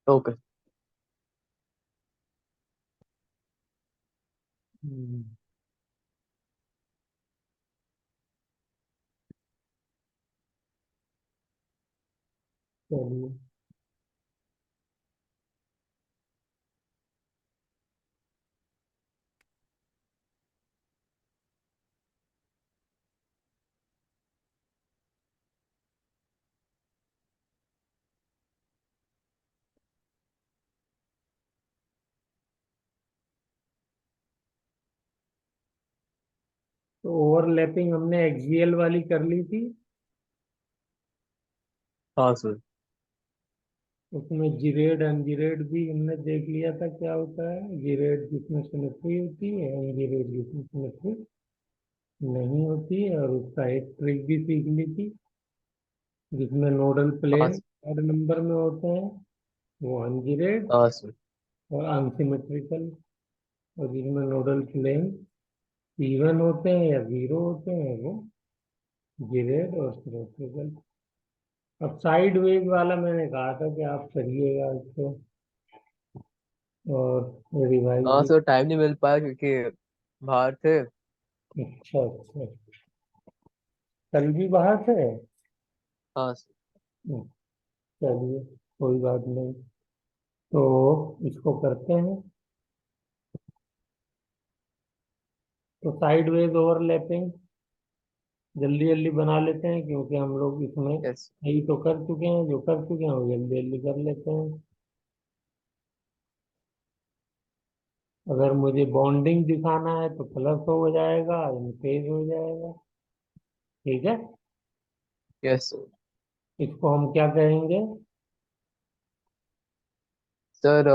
Okay. हम्म, चलिए। तो overlapping हमने एक्सियल वाली कर ली थी। हाँ सर। उसमें जीरेड अनजीरेड भी हमने देख लिया था क्या होता है। जीरेड जिसमें सिमेट्री होती है, अनजीरेड जिसमें सिमेट्री नहीं होती है। और उसका एक ट्रिक भी सीख ली थी, जिसमें नोडल हाँ प्लेन सर। हर नंबर में होते हैं, वो अनजीरेड हाँ सर। और अनसिमेट्रिकल। और जिसमें नोडल प्लेन इवन होते हैं या जीरो होते हैं, वो जीरेड और सिमेट्रिकल। अब साइड वेज वाला मैंने कहा था कि आप करिएगा इसको और रिवाइज हाँ भी। सर, टाइम नहीं मिल पाया क्योंकि बाहर थे। अच्छा अच्छा। कल भी बाहर थे? हाँ सर। हम्म, चलिए, कोई बात नहीं। तो इसको करते हैं। तो साइड वेज ओवरलैपिंग जल्दी जल्दी बना लेते हैं, क्योंकि हम लोग इसमें यस। यही तो कर चुके हैं। जो कर चुके हैं वो जल्दी जल्दी कर लेते हैं। अगर मुझे बॉन्डिंग दिखाना है तो प्लस हो जाएगा, इनफेज हो जाएगा। ठीक है। Yes sir. इसको हम क्या कहेंगे? सर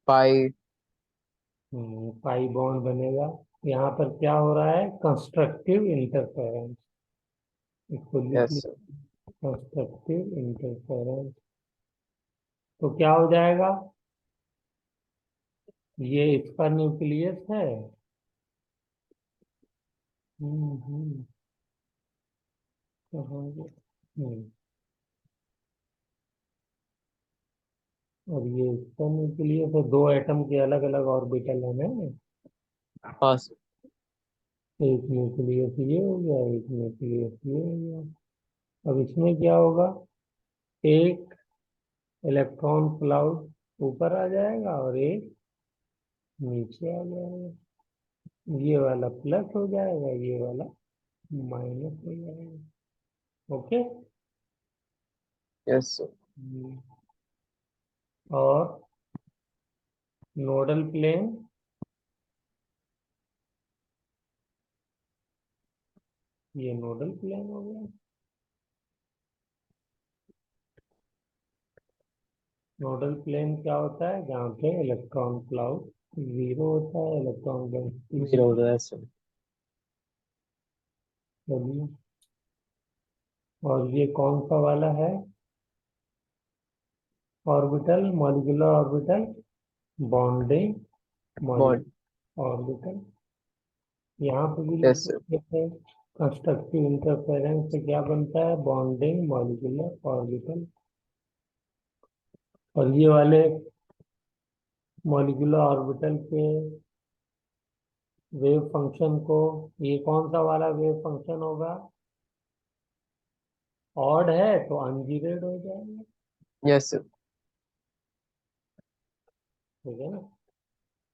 पाई। पाई बॉन्ड बनेगा। यहाँ पर क्या हो रहा है? Constructive interference. इसको लिख यस लिया, सर। Constructive interference. तो क्या हो जाएगा? ये इसका न्यूक्लियस है। हम्म। कहाँ गया? और ये इसका न्यूक्लियस है। दो एटम के अलग अलग ऑर्बिटल है ना। हाँ सर। एक न्यूक्लियस ये हो गया, एक न्यूक्लियस ये हो गया। अब इसमें क्या होगा? एक इलेक्ट्रॉन क्लाउड ऊपर आ जाएगा और एक नीचे आ जाएगा। ये वाला प्लस हो जाएगा, ये वाला माइनस हो जाएगा। ओके। Yes sir. और नोडल प्लेन, ये नोडल प्लेन हो गया। नोडल प्लेन क्या होता है? जहाँ पे इलेक्ट्रॉन क्लाउड जीरो होता है, इलेक्ट्रॉन डेंसिटी मेरा जीरो। होता है सर। चलिए। और ये कौन सा वाला है? Orbital, molecular orbital, bonding bond. Molecular orbital. यहाँ पे भी लिख यस सर। सकते हैं। कंस्ट्रक्टिव इंटरफेरेंस से क्या बनता है? Bonding molecular orbital. और ये वाले मॉलिक्यूलर ऑर्बिटल के वेव फंक्शन को, ये कौन सा वाला वेव फंक्शन होगा? ऑड है तो अनजीरेड हो जाएगा। Yes sir. ठीक है ना।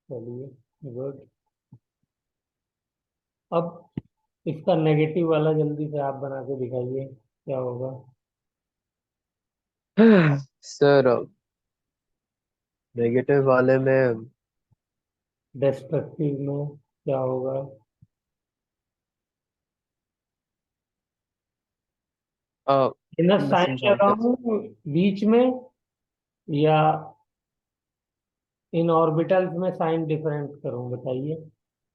चलिए, गुड। अब इसका नेगेटिव वाला जल्दी से आप बना के दिखाइए, क्या होगा? सर नेगेटिव वाले में डिस्ट्रक्टिव में क्या होगा? अ, इनर मैं साइन समझाऊँ लगाऊं बीच में, या इन ऑर्बिटल्स में साइन डिफरेंट करूं, बताइए।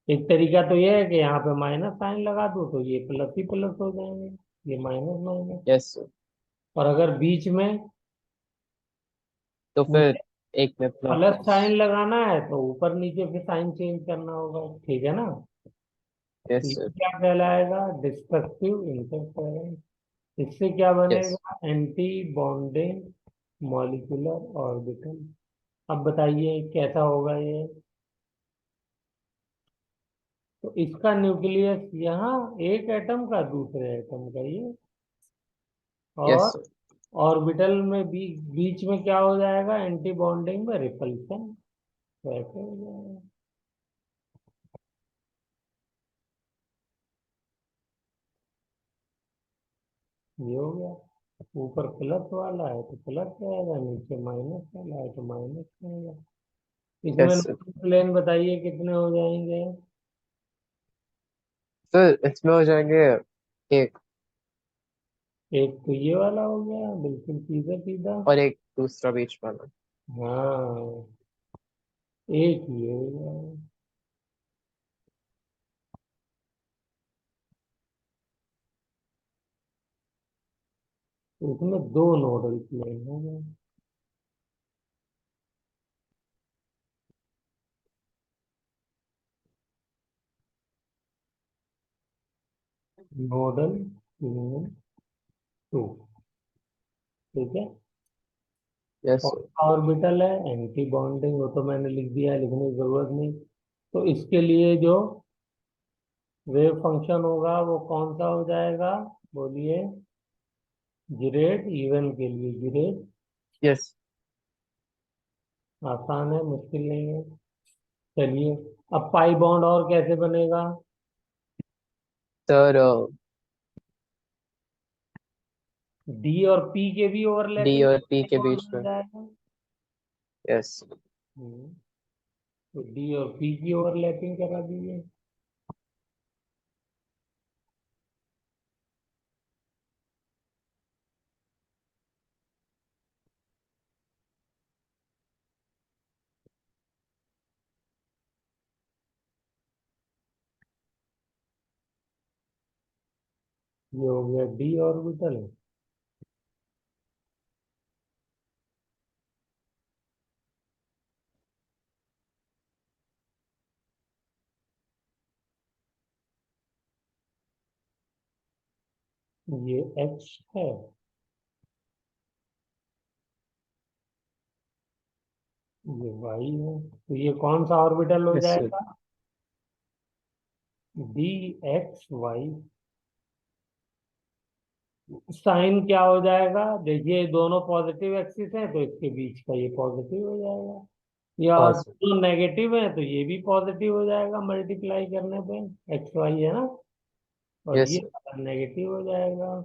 एक तरीका तो ये है कि यहाँ पे माइनस साइन लगा दूं तो ये प्लस ही प्लस हो जाएंगे, ये माइनस माइनस। Yes sir. और अगर बीच में तो फिर मुझे एक में प्लस प्लस। साइन लगाना है तो ऊपर नीचे फिर साइन चेंज करना होगा। ठीक है ना। तो यस ये सर। क्या कहलाएगा? Destructive interference. इससे क्या yes, बनेगा? Anti bonding molecular orbital. अब बताइए कैसा होगा ये। तो इसका न्यूक्लियस यहाँ एक एटम का, दूसरे एटम का ये, yes, और sir. ऑर्बिटल में बीच में क्या हो जाएगा? एंटी बॉन्डिंग में रिपल्शन। वैसे हो जाएगा। ये हो गया। ऊपर प्लस वाला है तो प्लस रहेगा, नीचे माइनस वाला है तो माइनस रहेगा। इसमें Yes, sir. नंबर प्लेन बताइए कितने हो जाएंगे? सर इसमें हो जाएंगे एक, एक तो ये वाला हो गया बिल्कुल सीधा सीधा। और एक दूसरा बीच वाला। हाँ, एक ये हो गया। तो इसमें दो नोडल प्लेन हो गए। Nodal plane two. ठीक है। Yes sir. ऑर्बिटल है, एंटी बॉन्डिंग, वो तो मैंने लिख दिया है, लिखने की जरूरत नहीं। तो इसके लिए जो वेव फंक्शन होगा वो कौन सा हो जाएगा? बोलिए। जीरेड, इवन के लिए जीरेड। यस आसान है, मुश्किल नहीं है। चलिए, अब पाई बॉन्ड और कैसे बनेगा? सर, डी और पी के भी डी ओवरलैपिंग और पी पाई के बॉन्ड बीच बन में। जाएगा। यस। हम्म, तो डी और पी की ओवरलैपिंग करा दीजिए। ये हो गया डी ऑर्बिटल। ये एच है। ये वाई है। तो ये कौन सा ऑर्बिटल हो यस सर। जाएगा? D X Y. साइन क्या हो जाएगा? देखिए, दोनों पॉजिटिव एक्सिस है तो इसके बीच का ये पॉजिटिव हो जाएगा। या हाँ सर। दोनों नेगेटिव है तो ये भी पॉजिटिव हो जाएगा मल्टीप्लाई करने पे। एक्स वाई है ना। और यस ये सर। नेगेटिव हो जाएगा।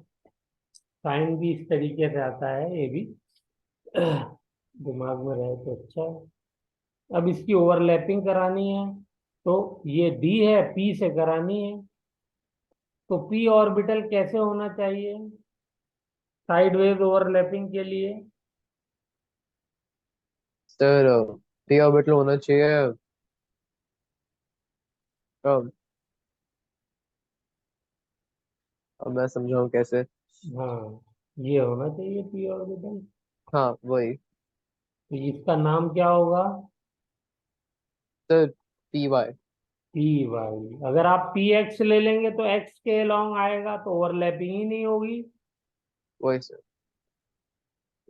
साइन भी इस तरीके से आता है, ये भी दिमाग में रहे तो अच्छा है। अब इसकी ओवरलैपिंग करानी है, तो ये डी है, पी से करानी है। तो पी ऑर्बिटल कैसे होना चाहिए साइडवेज ओवरलैपिंग के लिए? सर पी ऑर्बिटल होना चाहिए। अब अब मैं समझाऊँ कैसे। हाँ, ये होना चाहिए पी ऑर्बिटल। हाँ वही। तो इसका नाम क्या होगा? Sir P Y. P Y. अगर आप पी एक्स ले लेंगे तो एक्स के अलोंग आएगा तो ओवरलैपिंग ही नहीं होगी। वही सर।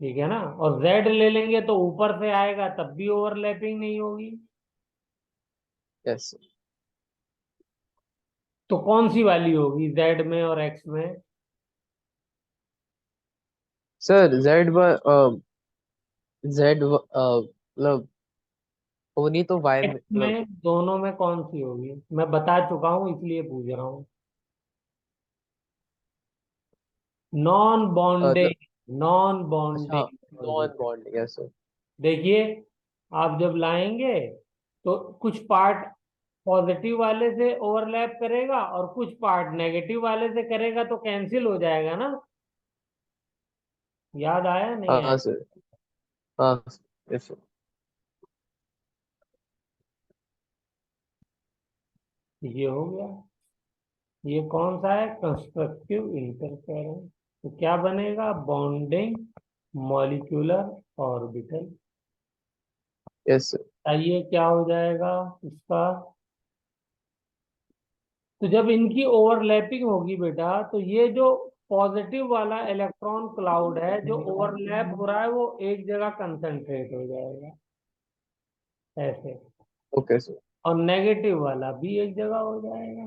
ठीक है ना। और जेड ले लेंगे तो ऊपर से आएगा तब भी ओवरलैपिंग नहीं होगी। Yes sir. तो कौन सी वाली होगी जेड में और एक्स में? सर जेड मतलब होनी तो वाई में एक्स मतलब। में दोनों में कौन सी होगी? मैं बता चुका हूं इसलिए पूछ रहा हूँ। नॉन मतलब बॉन्डिंग। नॉन अच्छा, bonding non orbital. Bond, yes sir. देखिए, आप जब लाएंगे तो कुछ पार्ट पॉजिटिव वाले से ओवरलैप करेगा और कुछ पार्ट नेगेटिव वाले से करेगा तो कैंसिल हो जाएगा ना। याद आया नहीं आया? हाँ सर। हाँ यस सर। ये हो गया। ये कौन सा है? Constructive interference. तो क्या बनेगा? Bonding molecular orbital. Yes sir. आइए क्या हो जाएगा इसका? तो जब इनकी ओवरलैपिंग होगी बेटा, तो ये जो पॉजिटिव वाला इलेक्ट्रॉन क्लाउड है जो ओवरलैप हो रहा है वो एक जगह कंसंट्रेट हो जाएगा ऐसे, ओके सर। और नेगेटिव वाला भी एक जगह हो जाएगा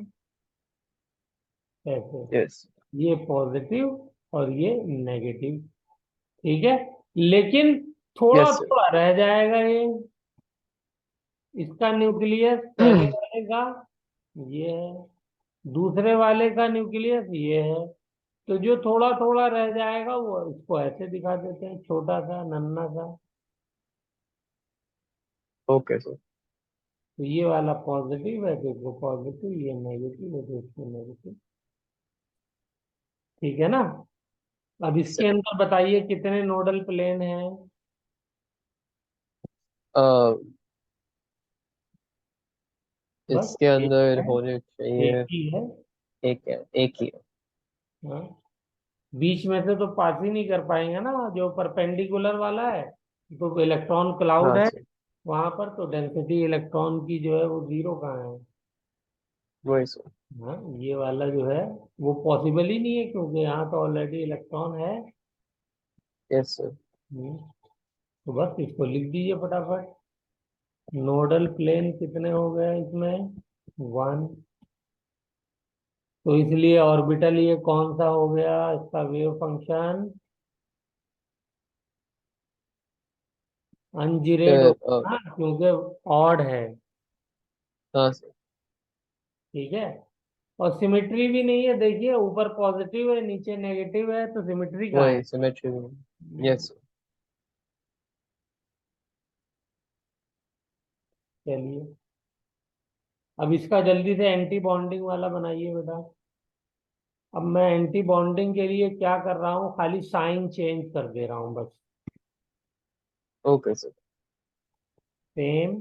ऐसे। यस। ये पॉजिटिव और ये नेगेटिव, ठीक है। लेकिन थोड़ा यस थोड़ा रह जाएगा ये, इसका न्यूक्लियस पहले सर। वाले का ये है, दूसरे वाले का न्यूक्लियस ये है। तो जो थोड़ा थोड़ा रह जाएगा वो इसको ऐसे दिखा देते हैं, छोटा सा नन्ना सा। Okay sir. तो ये वाला पॉजिटिव है तो इसको पॉजिटिव, ये नेगेटिव है तो इसको नेगेटिव, ठीक है ना। अब इसके सर अंदर बताइए कितने नोडल प्लेन हैं। बस इसके एक अंदर है, होने एक चाहिए। ही है। एक है, एक ही है। हाँ, बीच में से तो पास ही नहीं कर पाएंगे ना, जो परपेंडिकुलर वाला है तो इलेक्ट्रॉन क्लाउड हाँ है सर। वहां पर, तो डेंसिटी इलेक्ट्रॉन की जो है वो जीरो कहाँ है। वही सर। हाँ, ये वाला जो है वो पॉसिबल ही नहीं है क्योंकि यहाँ तो ऑलरेडी इलेक्ट्रॉन है। Yes sir. हम्म, तो बस इसको लिख दीजिए फटाफट। नोडल प्लेन कितने हो गए इसमें, वन। तो इसलिए ऑर्बिटल ये कौन सा हो गया, इसका वेव फंक्शन अनजीरेड हो सर गया ना, क्योंकि ऑड है, हाँ सर। ठीक है। और सिमेट्री भी नहीं है, देखिए ऊपर पॉजिटिव है नीचे नेगेटिव है, तो सिमेट्री कहाँ है। वही सिमेट्री में। Yes sir. चलिए, अब इसका जल्दी से एंटी बॉन्डिंग वाला बनाइए बेटा। अब मैं एंटी बॉन्डिंग के लिए क्या कर रहा हूँ, खाली साइन चेंज कर दे रहा हूँ बस। Okay sir. Same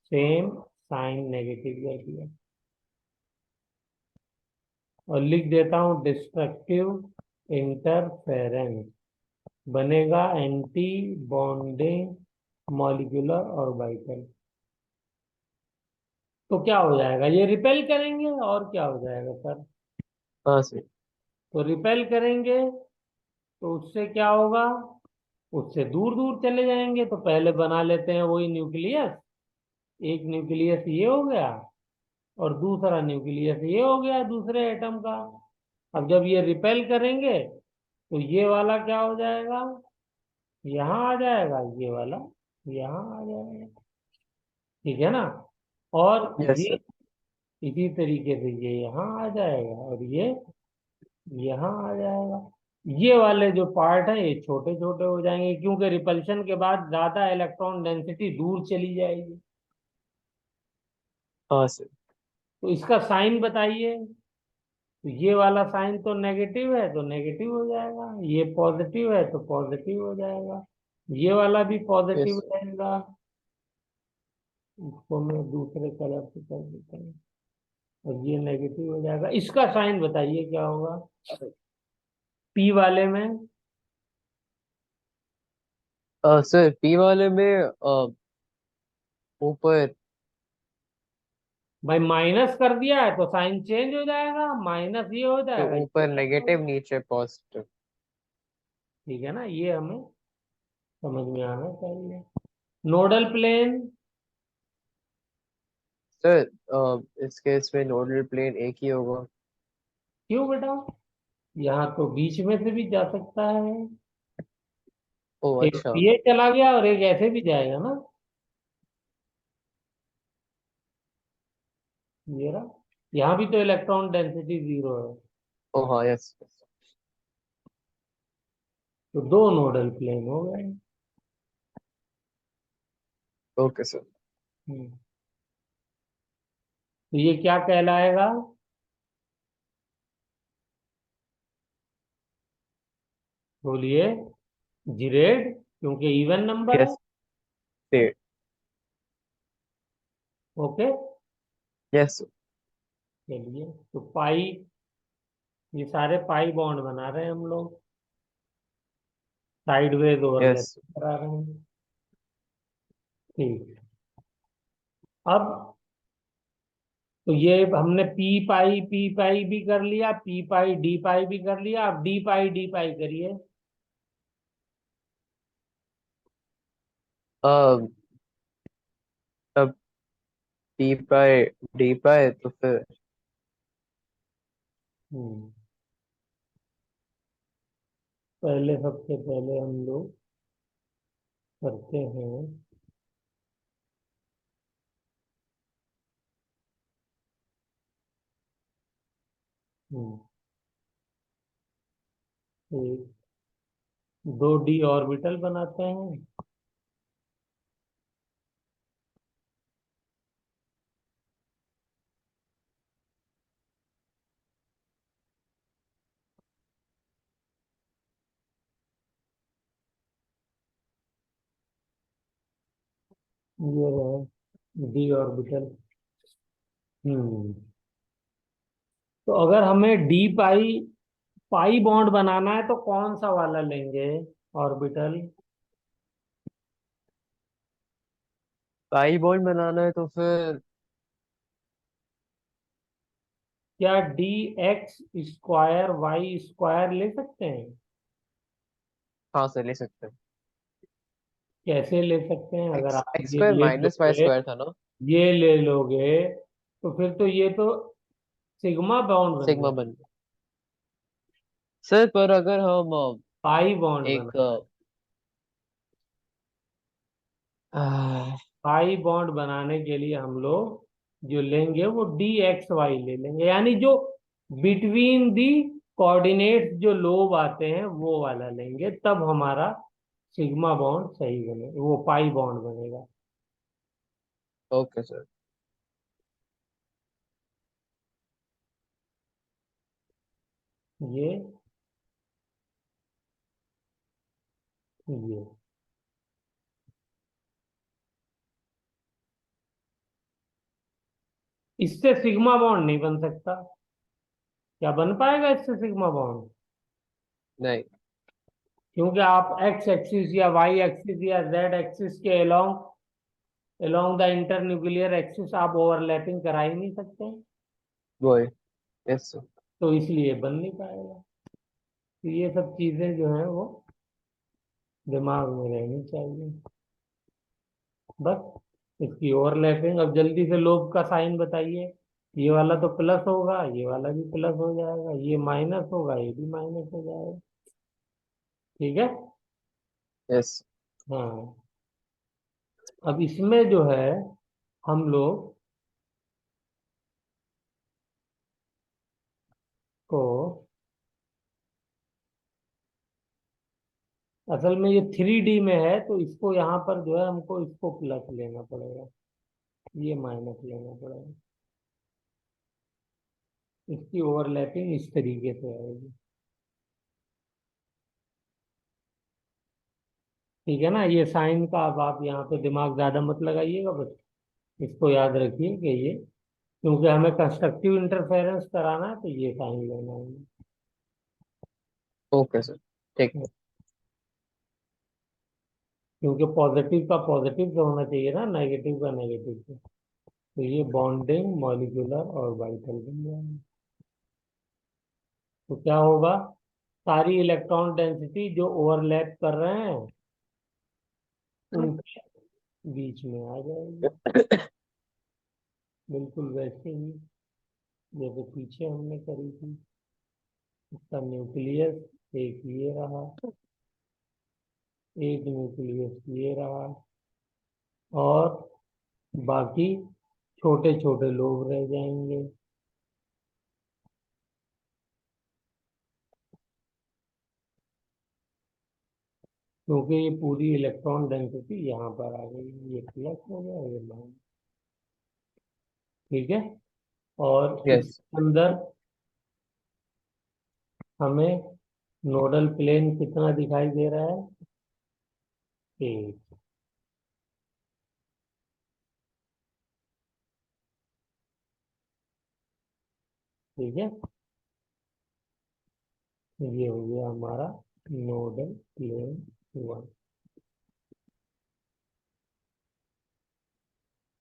same sign negative कर दिया, और लिख देता हूँ डिस्ट्रक्टिव इंटरफेरेंस, बनेगा एंटी बॉन्डिंग मॉलिक्यूलर ऑर्बिटल। तो क्या हो जाएगा, ये रिपेल करेंगे और क्या हो जाएगा सर। हाँ सर। तो रिपेल करेंगे तो उससे क्या होगा, उससे दूर दूर चले जाएंगे। तो पहले बना लेते हैं वही न्यूक्लियस, एक न्यूक्लियस ये हो गया और दूसरा न्यूक्लियस ये हो गया दूसरे एटम का। अब जब ये रिपेल करेंगे तो ये वाला क्या हो जाएगा, यहाँ आ जाएगा, ये वाला यहाँ आ जाएगा, ठीक है ना। और यस ये सर। इसी तरीके से ये यहाँ आ जाएगा और ये यहाँ आ जाएगा। ये वाले जो पार्ट हैं ये छोटे छोटे हो जाएंगे क्योंकि रिपल्शन के बाद ज्यादा इलेक्ट्रॉन डेंसिटी दूर चली जाएगी। हाँ सर। तो इसका साइन बताइए। तो ये वाला साइन तो नेगेटिव है तो नेगेटिव हो जाएगा, ये पॉजिटिव है तो पॉजिटिव हो जाएगा, ये वाला भी यस पॉजिटिव सर। रहेगा। इसको मैं दूसरे कलर से कर देता हूँ, और ये नेगेटिव हो जाएगा। इसका साइन बताइए क्या होगा पी वाले में। सर पी वाले में ऊपर। भाई माइनस कर दिया है तो साइन चेंज हो जाएगा, माइनस ये हो तो जाएगा, ये ऊपर प्लस हो नेगेटिव, जाएगा। नीचे पॉजिटिव। ठीक है ना, ये हमें समझ में आना चाहिए। नोडल प्लेन, सर इस केस में नोडल प्लेन एक ही होगा। क्यों बेटा, यहाँ तो बीच में से भी जा सकता है। ओ एक अच्छा। ये चला गया और एक ऐसे भी जाएगा ना, ये रहा। यहाँ भी तो इलेक्ट्रॉन डेंसिटी जीरो है। ओ हाँ यस। तो दो नोडल प्लेन हो गए। Okay sir. हम्म, तो ये क्या कहलाएगा, बोलिए। जिरेड, क्योंकि इवन नंबर है। Yes sir. Okay, yes sir. चलिए। तो पाई, ये सारे पाई बॉन्ड बना रहे हैं हम लोग, साइडवेज ओवरलैप यस। करा रहे हैं, ठीक। अब तो ये हमने पी पाई भी कर लिया, पी पाई डी पाई भी कर लिया, अब डी पाई करिए। अब अब पी पाए डी पाए तो फिर हम्म पहले सबसे पहले हम लोग करते हैं। हम्म, एक दो डी ऑर्बिटल बनाते हैं। ये रहे डी ऑर्बिटल। हम्म तो अगर हमें डी पाई पाई बॉन्ड बनाना है तो कौन सा वाला लेंगे ऑर्बिटल? पाई बॉन्ड बनाना है तो फिर क्या D X square Y square ले सकते हैं? हाँ से ले सकते हैं। कैसे ले सकते हैं? अगर एक्स आप एक्स ये स्क्वायर ले माइनस वाई लोगे, स्क्वायर था ना। ये ले लोगे, तो फिर तो ये तो सिग्मा बॉन्ड बन सिग्मा जाए। बन गया सर, पर अगर हम पाई बॉन्ड बना। एक आ, पाई बॉन्ड बनाने के लिए हम लोग जो लेंगे वो डी एक्स वाई ले लेंगे, यानी जो बिटवीन दी कोऑर्डिनेट्स जो लोब आते हैं वो वाला लेंगे, तब हमारा सिग्मा बॉन्ड सही बने, वो पाई बॉन्ड बनेगा। Okay sir. ये ये इससे सिग्मा बॉन्ड नहीं बन सकता। क्या बन पाएगा इससे सिग्मा बॉन्ड? नहीं। क्योंकि आप एक्स एक्सिस या वाई एक्सिस या जेड एक्सिस के along along the internuclear axis आप ओवरलैपिंग करा ही नहीं सकते, वो है। Yes sir. तो इसलिए बन नहीं पाएगा। तो ये सब चीजें जो हैं वो दिमाग में रहनी चाहिए। बस इसकी ओवरलैपिंग। अब जल्दी से लोब का साइन बताइए। ये वाला तो प्लस होगा, ये वाला भी प्लस हो जाएगा, ये माइनस होगा, ये भी माइनस हो जाएगा। ठीक है। यस। हाँ, अब इसमें जो है हम लोग को असल में ये 3D में है, तो इसको यहाँ पर जो है हमको इसको प्लस लेना पड़ेगा, ये माइनस लेना पड़ेगा। इसकी ओवरलैपिंग इस तरीके से आएगी। ठीक है ना? ये साइन का अब आप यहाँ पे दिमाग ज्यादा मत लगाइएगा, बस इसको याद रखिए कि ये, क्योंकि हमें कंस्ट्रक्टिव इंटरफेरेंस कराना है तो ये साइन लेना है। Okay sir. ठीक है। क्योंकि पॉजिटिव का पॉजिटिव से होना चाहिए ना, नेगेटिव का नेगेटिव से। तो ये बॉन्डिंग मॉलिक्यूलर और वाइटल बन जाएंगे। तो क्या होगा? सारी इलेक्ट्रॉन डेंसिटी जो ओवरलैप कर रहे हैं उनके बीच में आ जाएगी, बिल्कुल वैसे ही जैसे पीछे हमने करी थी। इसका न्यूक्लियस एक ये रहा, एक न्यूक्लियस ये रहा, और बाकी छोटे छोटे लोग रह जाएंगे। क्योंकि ये पूरी इलेक्ट्रॉन डेंसिटी यहाँ पर आ गई, ये प्लस हो गया, ये माइनस। ठीक है। और यस। इसके अंदर हमें नोडल प्लेन कितना दिखाई दे रहा है? एक। ठीक है, ये हो गया हमारा नोडल प्लेन वन।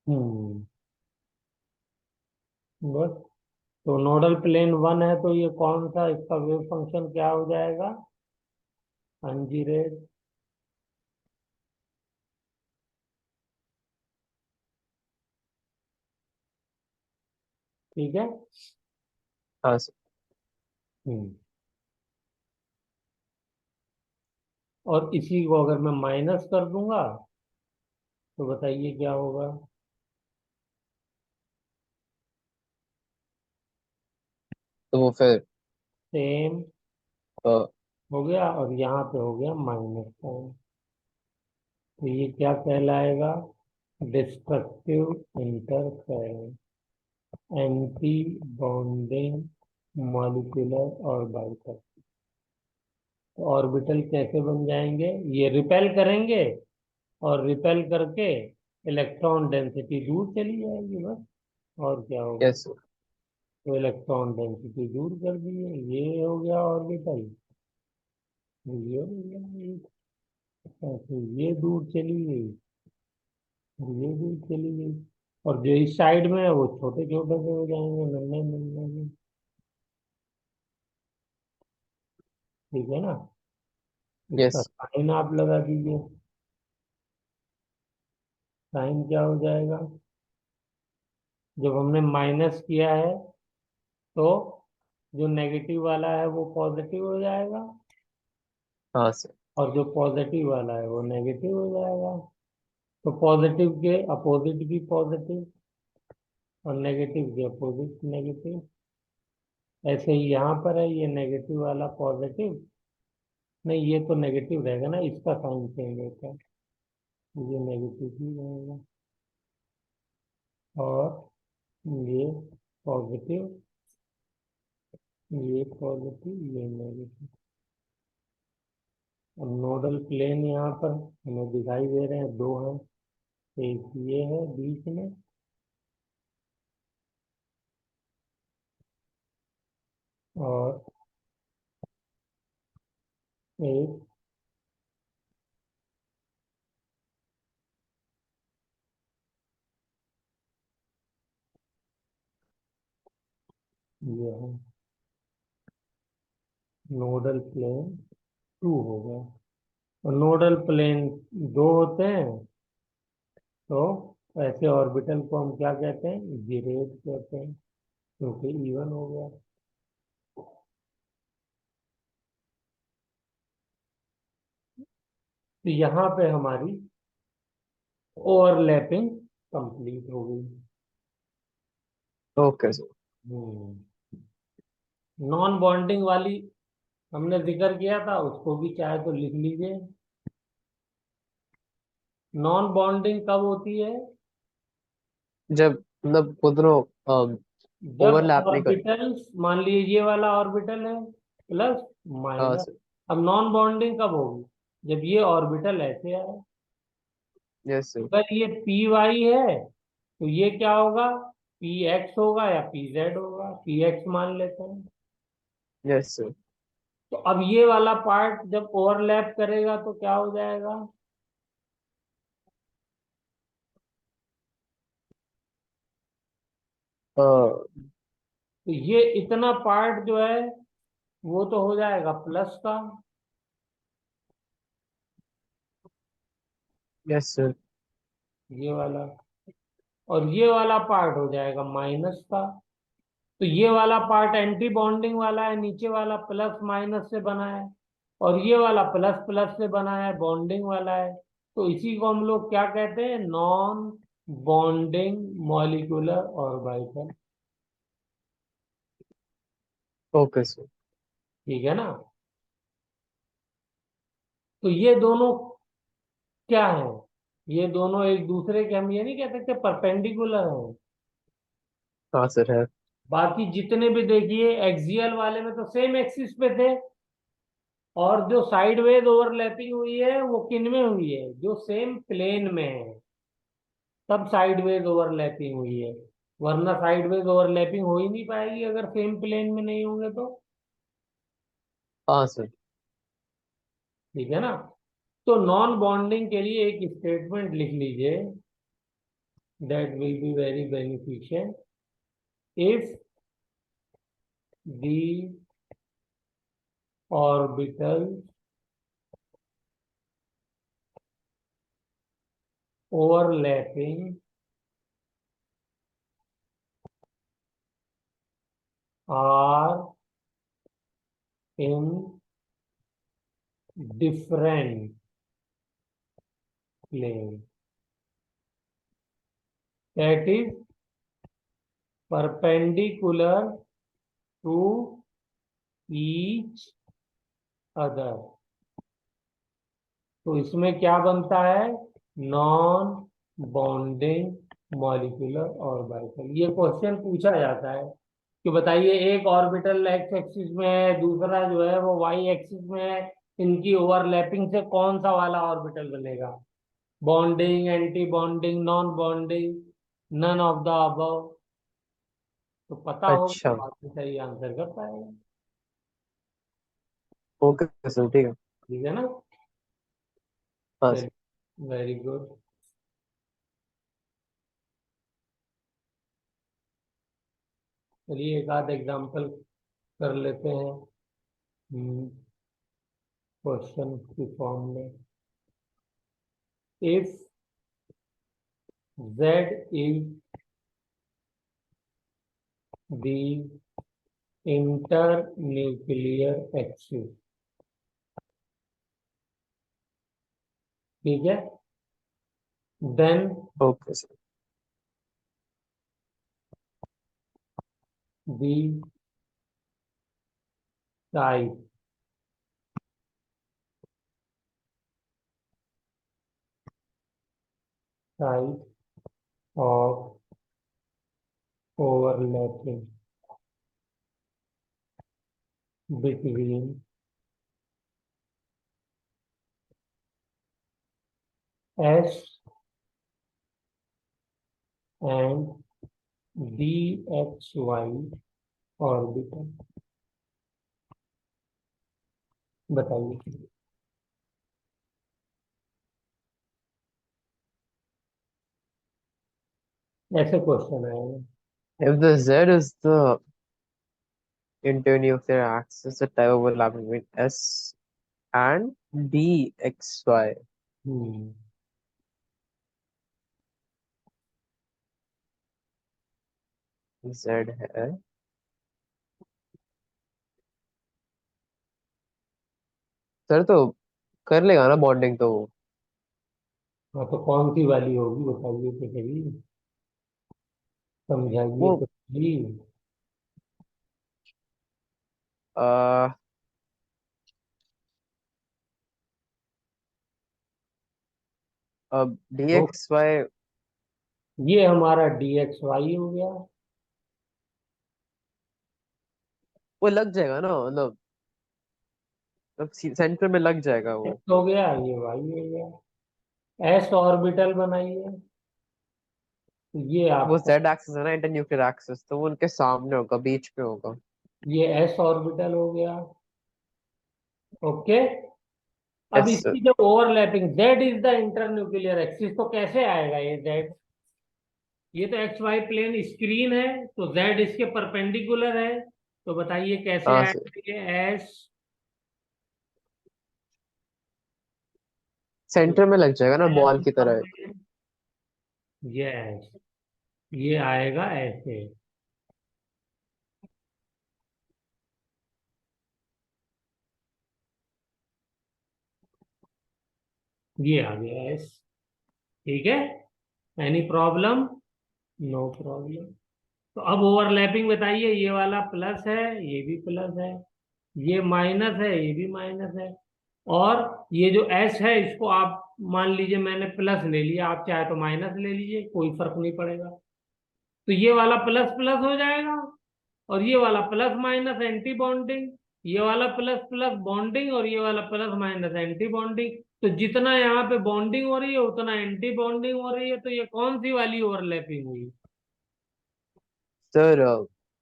हम्म बस। तो नोडल प्लेन वन है, तो ये कौन सा, इसका वेव फंक्शन क्या हो जाएगा? अनजीरेड। ठीक है। हाँ सर। हम्म। और इसी को अगर मैं माइनस कर दूंगा तो बताइए क्या होगा? तो वो फिर सेम अ, हो गया, और यहाँ पे हो गया माइनस साइन। तो ये क्या कहलाएगा? Destructive interference, anti bonding molecular orbital. तो ऑर्बिटल कैसे बन जाएंगे? ये रिपेल करेंगे, और रिपेल करके इलेक्ट्रॉन डेंसिटी दूर चली जाएगी, बस। और क्या होगा? Yes sir. तो इलेक्ट्रॉन डेंसिटी दूर कर दिए, ये हो गया ऑर्बिटल। ये हो गया तो ये दूर चली गई, और ये दूर चली गई। और जो इस साइड में है वो छोटे छोटे से हो जाएंगे, नन्हे नन्हे। ठीक है ना? इसका यस। साइन आप लगा दीजिए। साइन क्या हो जाएगा? जब हमने माइनस किया है तो जो नेगेटिव वाला है वो पॉजिटिव हो जाएगा, हाँ सर। और जो पॉजिटिव वाला है वो नेगेटिव हो जाएगा। तो पॉजिटिव के अपोजिट भी पॉजिटिव, और नेगेटिव के अपोजिट नेगेटिव। ऐसे ही यहाँ पर है, ये नेगेटिव वाला पॉजिटिव, नहीं ये तो नेगेटिव रहेगा ना, इसका साइन चेंज होता है, ये नेगेटिव ही रहेगा। और ये पॉजिटिव, ये पॉजिटिव, ये नेगेटिव। अब नोडल प्लेन यहाँ पर हमें दिखाई दे रहे हैं, दो हैं। एक ये है बीच में, और एक ये है। नोडल प्लेन टू हो गया। और नोडल प्लेन दो होते हैं, तो ऐसे ऑर्बिटल को हम क्या कहते हैं? जिरेड कहते हैं, क्योंकि इवन हो गया। तो यहाँ पे हमारी ओवरलैपिंग कंप्लीट हो गई। Okay sir. नॉन बॉन्डिंग वाली हमने जिक्र किया था, उसको भी चाहे तो लिख लीजिए। नॉन बॉन्डिंग कब होती है? जब मतलब वो दोनों जब ओवरलैप नहीं कर। ऑर्बिटल्स, मान लीजिए ये वाला ऑर्बिटल है प्लस हाँ माइनस। सर। अब नॉन बॉन्डिंग कब होगी? जब ये ऑर्बिटल ऐसे है। Yes sir. अगर ये पी वाई है तो ये क्या होगा? पी एक्स होगा या पी जेड होगा? पी एक्स मान लेते हैं। Yes sir. तो अब ये वाला पार्ट जब ओवरलैप करेगा तो क्या हो जाएगा? तो ये इतना पार्ट जो है वो तो हो जाएगा प्लस का, यस सर। ये वाला। और ये वाला पार्ट हो जाएगा माइनस का। तो ये वाला पार्ट एंटी बॉन्डिंग वाला है, नीचे वाला प्लस माइनस से बना है। और ये वाला प्लस प्लस से बना है, बॉन्डिंग वाला है। तो इसी को हम लोग क्या कहते हैं? Non bonding molecular orbital. Okay sir. ठीक है ना? तो ये दोनों क्या है? ये दोनों एक दूसरे के, हम ये नहीं कह सकते परपेंडिकुलर हैं। हाँ सर है। बाकी जितने भी देखिए एक्सियल वाले में तो सेम एक्सिस पे थे, और जो साइडवेज ओवरलैपिंग हुई है वो किन में हुई है? जो सेम प्लेन में है, तब साइडवेज ओवरलैपिंग हुई है। वरना साइडवेज ओवरलैपिंग हो ही नहीं पाएगी अगर सेम प्लेन में नहीं होंगे तो। हाँ सर। ठीक है ना? तो नॉन बॉन्डिंग के लिए एक स्टेटमेंट लिख लीजिए, that will be very beneficial. if the orbitals overlapping are in different plane, that is perpendicular to each other। तो इसमें क्या बनता है? Non bonding molecular orbital. ये क्वेश्चन पूछा जाता है कि बताइए एक ऑर्बिटल एक्स एक्सिस में है, दूसरा जो है वो वाई एक्सिस में है, इनकी ओवरलैपिंग से कौन सा वाला ऑर्बिटल बनेगा? Bonding, anti bonding, non bonding, none of the above. तो पता होगा अच्छा। तो आपको सही आंसर कर पाएगा। ओके सर, ठीक है। ठीक है ना? हाँ सर। चलिए, वेरी गुड। चलिए एक आध एग्जाम्पल कर लेते हैं क्वेश्चन की फॉर्म में। If Z is the internuclear axis, ठीक है, then okay sir. the type of overlapping between S and DXY orbital, बताइए। ऐसे क्वेश्चन आएंगे। If the Z is the internuclear axis, the type overlapping between S and DXY। Hmm Z है sir, तो कर लेगा ना बॉन्डिंग तो वो। हाँ, तो कौन सी वाली होगी बताइए तो सही, समझाइए वो तो सही। आ, अब वो DXY ये हमारा DXY हो गया। वो लग जाएगा ना, मतलब सेंटर में लग जाएगा वो। एक्स हो गया, ये वाई हो गया। एस ऑर्बिटल बनाइए, तो ये वो आपका, Z एक्सिस है ना, इंटरन्यूक्लियर एक्सिस, तो वो उनके सामने होगा, बीच में होगा। ये एस ऑर्बिटल हो गया। ओके। अब यस सर। इसकी जब overlapping, Z is the internuclear axis, तो कैसे आएगा ये जेड? ये तो एक्स वाई प्लेन स्क्रीन है, तो जेड इसके परपेंडिकुलर है। तो बताइए कैसे हाँ सर, आएगा ये एस? सेंटर में लग जाएगा ना, बॉल की तरह एक। यस, ये आएगा ऐसे। ये आ गया एस। ठीक है, एनी प्रॉब्लम? No problem. तो अब ओवरलैपिंग बताइए, ये वाला प्लस है, ये भी प्लस है, ये माइनस है, ये भी माइनस है, और ये जो एस है इसको आप मान लीजिए मैंने प्लस ले लिया, आप चाहे तो माइनस ले लीजिए, कोई फर्क नहीं पड़ेगा। तो ये वाला प्लस प्लस हो जाएगा, और ये वाला प्लस माइनस एंटी बॉन्डिंग, ये वाला प्लस प्लस बॉन्डिंग, और ये वाला प्लस माइनस एंटी बॉन्डिंग। तो जितना यहाँ पे बॉन्डिंग हो रही है उतना एंटी बॉन्डिंग हो रही है, तो ये कौन सी वाली ओवरलैपिंग हुई? Sir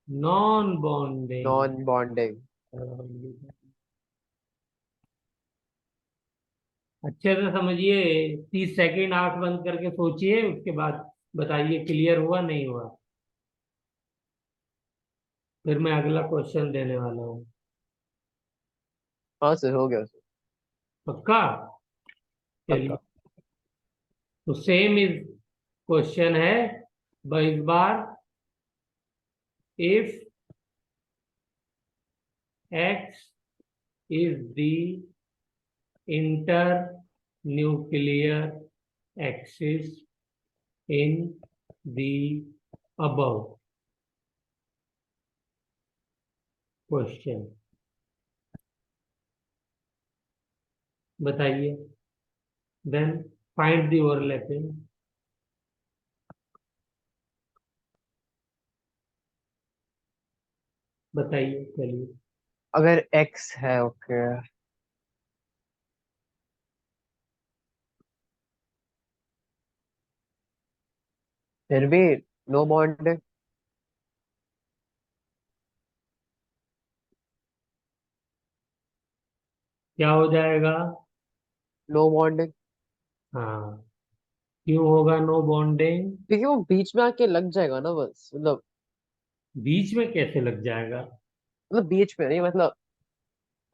non bonding. Non bonding. अच्छे से समझिए, 30 सेकेंड आंख बंद करके सोचिए, उसके बाद बताइए क्लियर हुआ नहीं हुआ। फिर मैं अगला क्वेश्चन देने वाला हूँ। हाँ सर, हो गया सर। पक्का? चलिए। पक्का। तो सेम इज क्वेश्चन है, बस इस बार if x is the inter nuclear axis in the above question, बताइए। Then find the overlapping. बताइए, चलिए। अगर एक्स है, ओके। फिर भी नो बॉन्ड। क्या हो जाएगा? No bond. हाँ, क्यों होगा नो बॉन्डिंग? क्योंकि वो बीच में आके लग जाएगा ना, बस मतलब। बीच में कैसे लग जाएगा? बीच में नहीं, मतलब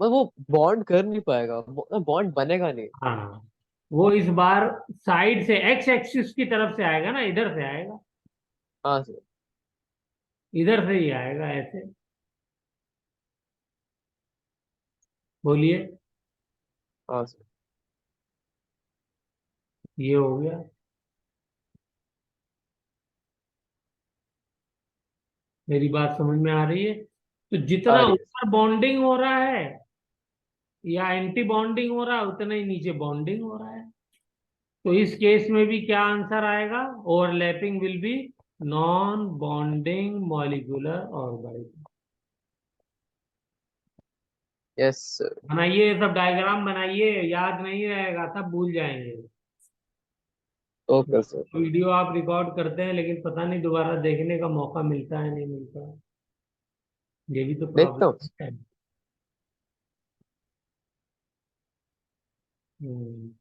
वो बॉन्ड कर नहीं पाएगा, बॉन्ड बनेगा नहीं। हाँ, वो इस बार साइड से एक्स एक्सिस की तरफ से आएगा ना, इधर से आएगा। हाँ सर। इधर से ही आएगा, ऐसे। बोलिए। हाँ सर। ये हो गया। मेरी बात समझ में आ रही है? तो आ जितना रही है। ऊपर बॉन्डिंग हो रहा है या एंटी बॉन्डिंग हो रहा है, उतना ही नीचे बॉन्डिंग हो रहा है। तो इस केस में भी क्या आंसर आएगा? Overlapping will be non bonding molecular orbital. Yes sir. बनाइए, ये सब डायग्राम बनाइए, याद नहीं रहेगा, सब भूल जाएंगे। Okay sir. वीडियो आप रिकॉर्ड करते हैं, लेकिन पता नहीं दोबारा देखने का मौका मिलता है नहीं मिलता। ये भी तो देखता हूँ। प्रॉब्लम है। हम्म,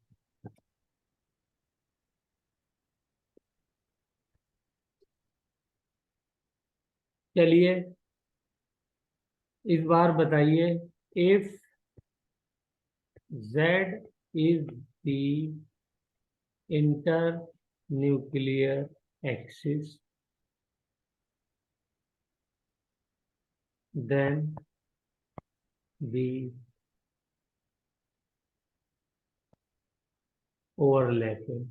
चलिए, इस बार बताइए। If Z is the inter nuclear axis, then the overlapping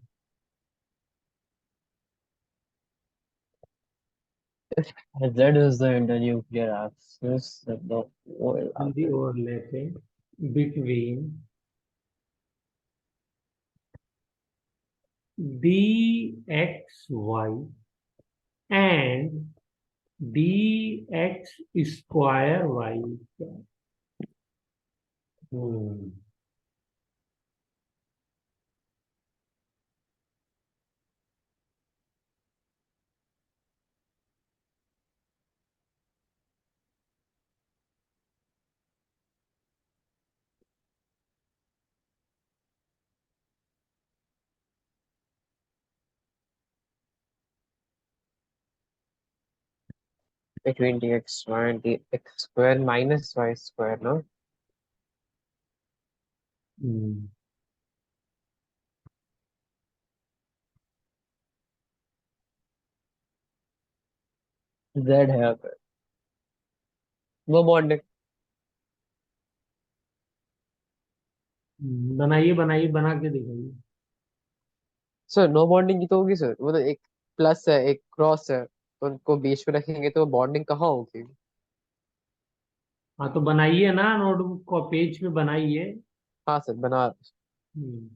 Z is the internuclear axis that the and the overlapping. overlapping between dxy and dx square y। Hmm, Between dx and dx square minus y square, no? Hmm, Z है अगर, no bonding. बनाइए बनाइए, बना के दिखाइए। Sir no bonding की तो होगी सर, मतलब एक प्लस है एक क्रॉस है, तो उनको बीच में रखेंगे तो बॉन्डिंग कहाँ होगी? हाँ, तो बनाइए ना, नोटबुक को पेज पे बनाइए। हाँ सर, बना। हम्म,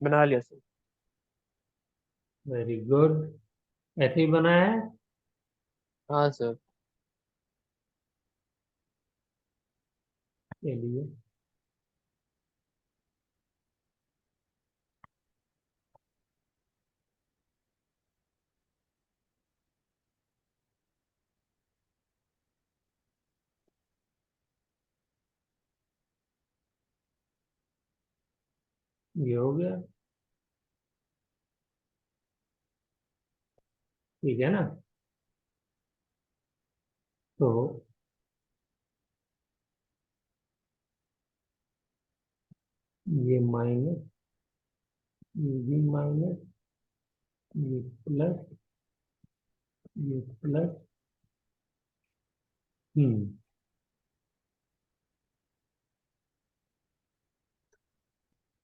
बना लिया सर। Very good. ऐसे ही बना है। हाँ सर। चलिए। ये हो गया। ठीक है ना। तो ये माइनस, ये भी माइनस, ये प्लस, ये प्लस। हम्म।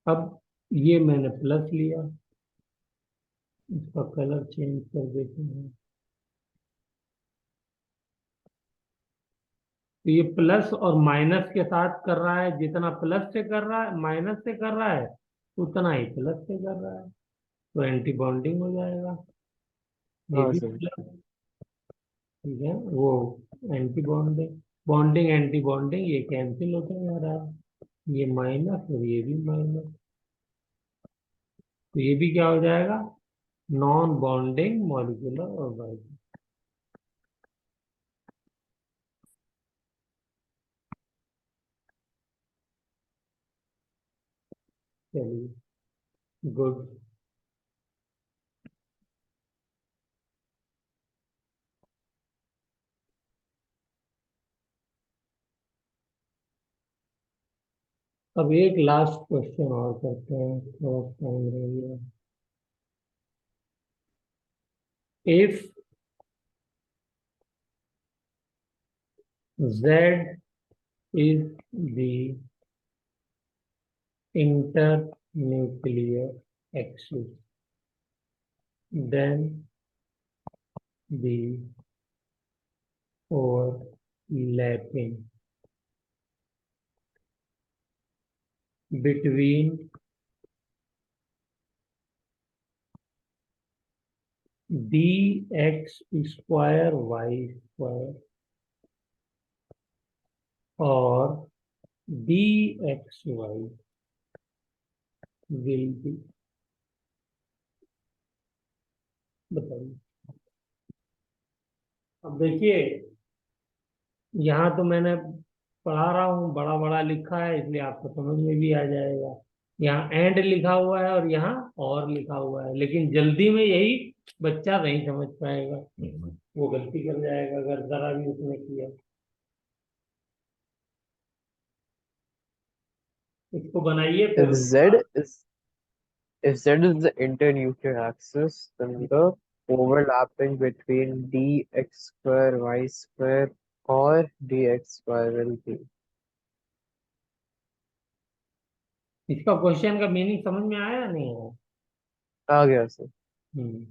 अब ये मैंने प्लस लिया, इसका कलर चेंज कर देते हैं। तो ये प्लस और माइनस के साथ कर रहा है, जितना प्लस से कर रहा है माइनस से कर रहा है उतना ही प्लस से कर रहा है। तो एंटी बॉन्डिंग हो जाएगा। ये हाँ भी सर। प्लस। ठीक है वो anti bonding, bonding anti bonding ये कैंसिल होता जा रहा है। ये माइनस और ये भी माइनस। तो ये भी क्या हो जाएगा, नॉन बॉन्डिंग मॉलिक्यूलर ऑर्गेनिज्म। चलिए, गुड। अब एक लास्ट क्वेश्चन और करते हैं, थोड़ा टाइम रह गया। If Z is the internuclear axis, then the overlapping between dx square y square और dxy will be, बताइए। अब देखिए, यहाँ तो मैंने पढ़ा रहा हूँ, बड़ा बड़ा लिखा है इसलिए आपको समझ में भी आ जाएगा। यहाँ एंड लिखा हुआ है और यहाँ और लिखा हुआ है, लेकिन जल्दी में यही बच्चा नहीं समझ पाएगा, वो गलती कर जाएगा अगर जरा भी उसने किया। इसको बनाइए फिर If उसका। Z is if Z is the internuclear axis, then the overlapping between dx square y square or dxy will be. इसका क्वेश्चन का मीनिंग समझ में आया या नहीं आया? आ गया सर। हम्म।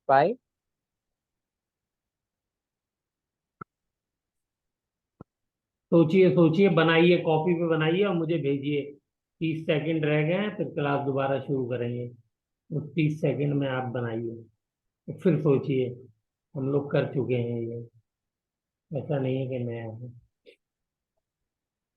पाई। सोचिए सोचिए, बनाइए, कॉपी पे बनाइए और मुझे भेजिए। 30 सेकंड रह गए हैं, फिर क्लास दोबारा शुरू करेंगे। उस 30 सेकंड में आप बनाइए, फिर सोचिए। हम लोग कर चुके हैं ये, ऐसा नहीं है कि नया है।